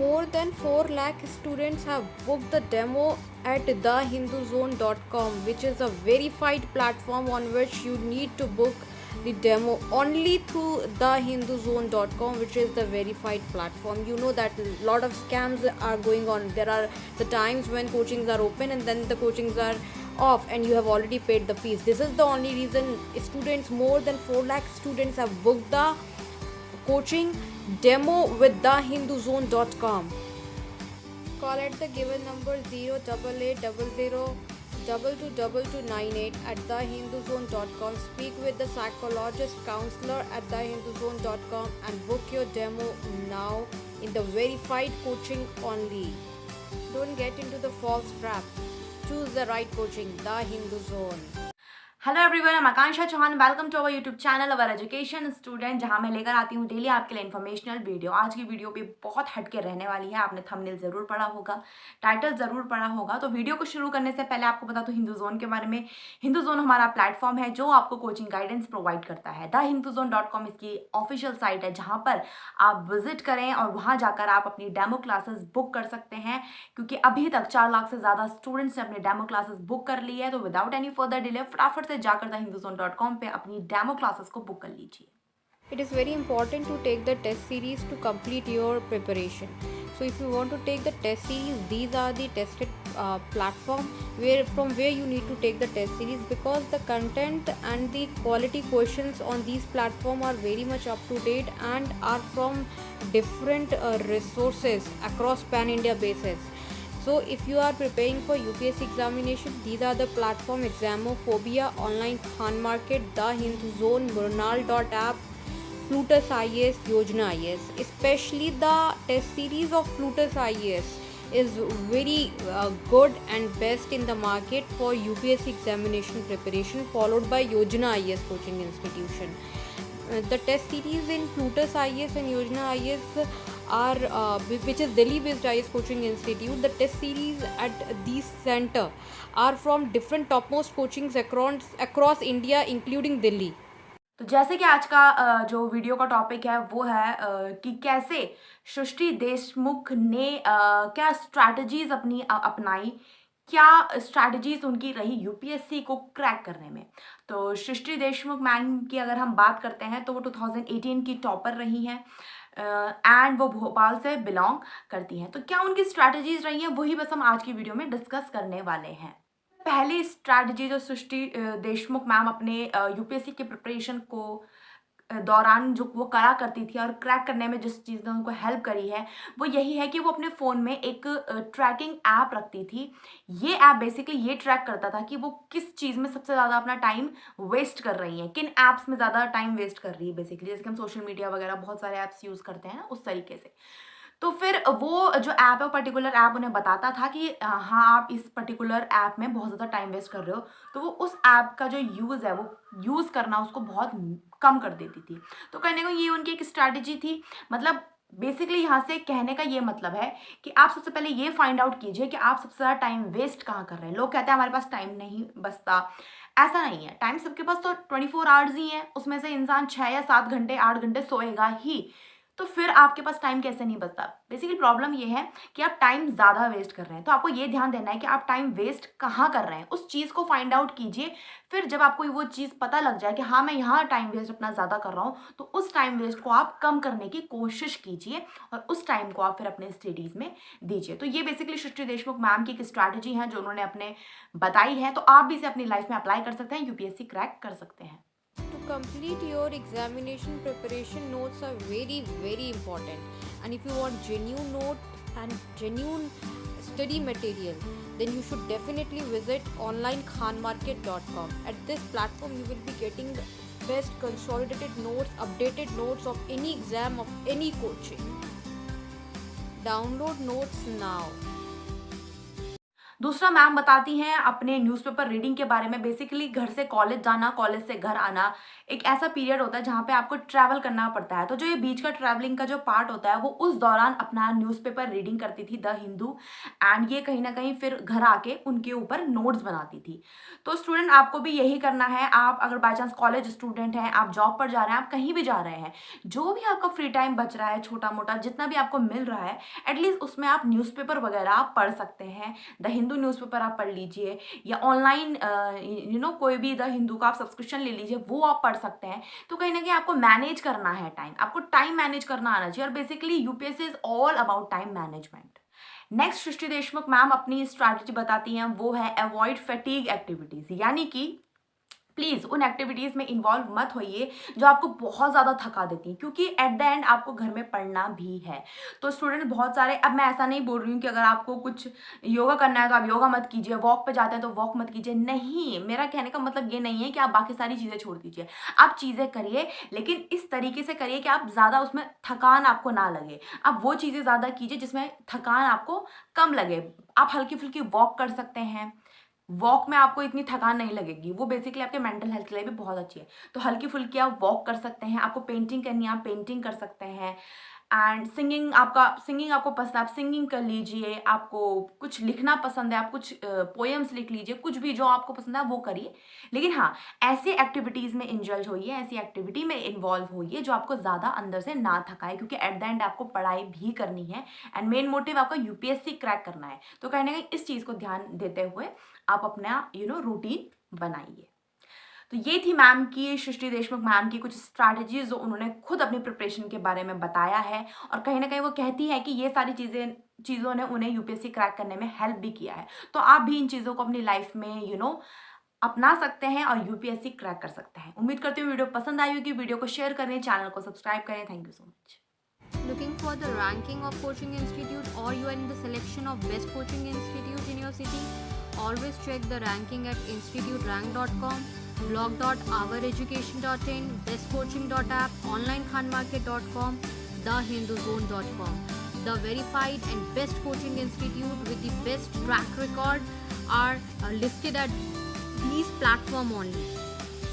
More than 4 lakh students have booked the demo at thehinduzone.com, which is a verified platform on which you need to book the demo only through thehinduzone.com, which is the verified platform. You know that a lot of scams are going on. There are the times when coachings are open and then the coachings are off and you have already paid the fees. This is the only reason students, more than 4 lakh students, have booked the coaching demo with thehinduzone.com. Call at the given number 08800222298 at thehinduzone.com. Speak with the psychologist counselor at thehinduzone.com and book your demo now in the verified coaching only. Don't get into the false trap. Choose the right coaching, The Hindu Zone. Hello everyone, I'm Akanksha Chauhan. Welcome to our YouTube channel our education student, जहां मैं लेकर आती हूं daily आपके लिए informational video. आज की video भी बहुत हटके रहने वाली है। आपने थंबनेल ज़रूर पढ़ा होगा, टाइटल ज़रूर पढ़ा होगा। तो वीडियो को शुरू करने से पहले आपको बता दूं हिंदू जोन के बारे में। हिंदू जोन हमारा प्लेटफॉर्म है जो आपको कोचिंग गाइडेंस प्रोवाइड करता है। thehinduzone.com इसकी ऑफिशियल साइट है, जहाँ पर आप विजिट करें और वहाँ जाकर आप अपनी डेमो क्लासेस बुक कर सकते हैं, क्योंकि अभी तक 4 लाख से ज़्यादा स्टूडेंट्स ने अपनी डेमो क्लासेस बुक कर ली है। तो विदाउट एनी फर्दर डिले फटाफट से जाकर thehinduzone.com पे अपनी डेमो क्लासेस को बुक कर लीजिए। It is very important to take the test series to complete your preparation. So if you want to take the test series, these are the tested platform from where you need to take the test series, because the content and the quality questions on these platform are very much up to date and are from different resources across pan India basis. So if you are preparing for UPSC examination, these are the platform: Examophobia, Online Khan Market, The Hindu Zone, Murnal.app, Plutus IAS, Yojana IAS. Especially the test series of Plutus IAS is very good and best in the market for UPSC examination preparation, followed by Yojana IAS coaching institution. The test series in Plutus IAS and Yojana IAS are which is Delhi based IAS coaching institute. The test series at these center are from different topmost coachings across India, including Delhi. तो जैसे कि आज का जो video का topic है वो है कि कैसे सृष्टि देशमुख ने क्या स्ट्रैटेजीज अपनी अपनाई, क्या स्ट्रैटेजीज उनकी रही यूपीएससी को क्रैक करने में। तो सृष्टि देशमुख मैम की अगर हम बात करते हैं तो वो 2018 की टॉपर रही हैं एंड वो भोपाल से बिलोंग करती हैं। तो क्या उनकी स्ट्रैटेजीज रही हैं, वही बस हम आज की वीडियो में डिस्कस करने वाले हैं। पहली स्ट्रैटेजी जो सृष्टि देशमुख मैम अपने यूपीएससी के प्रिपरेशन को दौरान जो वो करा करती थी और क्रैक करने में जिस चीज़ ने उनको हेल्प करी है वो यही है कि वो अपने फ़ोन में एक ट्रैकिंग ऐप रखती थी। ये ऐप बेसिकली ये ट्रैक करता था कि वो किस चीज़ में सबसे ज़्यादा अपना टाइम वेस्ट कर रही है, किन ऐप्स में ज़्यादा टाइम वेस्ट कर रही है। बेसिकली जैसे कि हम सोशल मीडिया वगैरह बहुत सारे ऐप्स यूज़ करते हैं ना, उस तरीके से। तो फिर वो जो ऐप है, पर्टिकुलर ऐप उन्हें बताता था कि हाँ आप इस पर्टिकुलर ऐप में बहुत ज़्यादा टाइम वेस्ट कर रहे हो। तो वो उस ऐप का जो यूज़ है वो यूज़ करना उसको बहुत कम कर देती थी। तो कहने को ये उनकी एक स्ट्रैटेजी थी। मतलब बेसिकली यहाँ से कहने का ये मतलब है कि आप सबसे पहले ये फाइंड आउट कीजिए कि आप सबसे ज़्यादा टाइम वेस्ट कहाँ कर रहे हैं। लोग कहते हैं हमारे पास टाइम नहीं बचता, ऐसा नहीं है। टाइम सबके पास तो 24 आवर्स ही है, उसमें से इंसान 6 या 7 घंटे 8 घंटे सोएगा ही। तो फिर आपके पास टाइम कैसे नहीं बचता। बेसिकली प्रॉब्लम ये है कि आप टाइम ज़्यादा वेस्ट कर रहे हैं। तो आपको ये ध्यान देना है कि आप टाइम वेस्ट कहाँ कर रहे हैं, उस चीज़ को फाइंड आउट कीजिए। फिर जब आपको वो चीज़ पता लग जाए कि हाँ मैं यहाँ टाइम वेस्ट अपना ज़्यादा कर रहा हूँ, तो उस टाइम वेस्ट को आप कम करने की कोशिश कीजिए और उस टाइम को आप फिर अपने स्टडीज़ में दीजिए। तो ये बेसिकली सृष्टि देशमुख मैम की एक स्ट्रैटेजी है जो उन्होंने अपने बताई है। तो आप भी इसे अपनी लाइफ में अप्लाई कर सकते हैं, यूपीएससी क्रैक कर सकते हैं। To complete your examination preparation, notes are very important, and if you want genuine note and genuine study material, then you should definitely visit onlinekhanmarket.com. At this platform you will be getting the best consolidated notes, updated notes of any exam of any coaching. Download notes now. दूसरा ma'am बताती हैं अपने newspaper reading के बारे में। Basically घर से college जाना, कॉलेज से घर आना एक ऐसा पीरियड होता है जहाँ पे आपको ट्रैवल करना पड़ता है। तो जो ये बीच का ट्रैवलिंग का जो पार्ट होता है वो उस दौरान अपना न्यूज़पेपर रीडिंग करती थी द हिंदू, एंड ये कहीं ना कहीं फिर घर आके उनके ऊपर नोट्स बनाती थी। तो स्टूडेंट आपको भी यही करना है। आप अगर बाई चांस कॉलेज स्टूडेंट हैं, आप जॉब पर जा रहे हैं, आप कहीं भी जा रहे हैं, जो भी आपका फ्री टाइम बच रहा है, छोटा मोटा जितना भी आपको मिल रहा है, एटलीस्ट उसमें आप न्यूज़पेपर वगैरह आप पढ़ सकते हैं। द हिंदू न्यूज़पेपर आप पढ़ लीजिए, या ऑनलाइन कोई भी द हिंदू का आप सब्सक्रिप्शन ले लीजिए, वो आप पढ़ सकते हैं। तो कहीं ना कहीं आपको मैनेज करना है टाइम, आपको टाइम मैनेज करना आना चाहिए। और basically UPSC is all about time management. Next Srishti Deshmukh ma'am अपनी स्ट्रैटेजी बताती हैं, वो है अवॉइड फैटीग एक्टिविटीज, यानी कि प्लीज़ उन एक्टिविटीज़ में इन्वॉल्व मत होइए जो आपको बहुत ज़्यादा थका देती हैं, क्योंकि एट द एंड आपको घर में पढ़ना भी है। तो स्टूडेंट बहुत सारे, अब मैं ऐसा नहीं बोल रही हूँ कि अगर आपको कुछ योगा करना है तो आप योगा मत कीजिए, वॉक पे जाते हैं तो वॉक मत कीजिए, नहीं, मेरा कहने का मतलब ये नहीं है कि आप बाकी सारी चीज़ें छोड़ दीजिए। आप चीज़ें करिए, लेकिन इस तरीके से करिए कि आप ज़्यादा उसमें थकान आपको ना लगे। आप वो चीज़ें ज़्यादा कीजिए जिसमें थकान आपको कम लगे। आप हल्की फुल्की वॉक कर सकते हैं, वॉक में आपको इतनी थकान नहीं लगेगी, वो बेसिकली आपके मेंटल हेल्थ के लिए भी बहुत अच्छी है। तो हल्की फुल्की आप वॉक कर सकते हैं। आपको पेंटिंग करनी है, आप पेंटिंग कर सकते हैं। एंड सिंगिंग आपको पसंद है, आप सिंगिंग कर लीजिए। आपको कुछ लिखना पसंद है, आप कुछ पोएम्स लिख लीजिए, कुछ भी जो आपको पसंद है वो करिए। लेकिन हाँ, ऐसी एक्टिविटीज़ में इंजल्ज होइए, ऐसी एक्टिविटी में इन्वॉल्व होइए जो आपको ज़्यादा अंदर से ना थकाए, क्योंकि एट द एंड आपको पढ़ाई भी करनी है एंड मेन मोटिव आपका यूपीएससी क्रैक करना है। तो कहीं ना कहीं इस चीज़ को ध्यान देते हुए आप अपना रूटीन बनाइए। तो ये थी मैम की, सृष्टि देशमुख मैम की कुछ स्ट्रैटेजीज जो उन्होंने खुद अपनी प्रिपरेशन के बारे में बताया है। और कहीं ना कहीं वो कहती है कि ये सारी चीज़ों ने उन्हें यूपीएससी क्रैक करने में हेल्प भी किया है। तो आप भी इन चीज़ों को अपनी लाइफ में अपना सकते हैं और यूपीएससी क्रैक कर सकते हैं। उम्मीद करती हूँ वीडियो पसंद आई होगी। वीडियो को शेयर करें, चैनल को सब्सक्राइब करें। Thank you so much. Looking for the ranking of coaching institute, or you are in the selection of best coaching institute in your city? Always check the ranking at instituterank.com, blog.oureducation.in, bestcoaching.app, onlinekhanmarket.com, thehinduzone.com. The verified and best coaching institute with the best track record are listed at these platform only.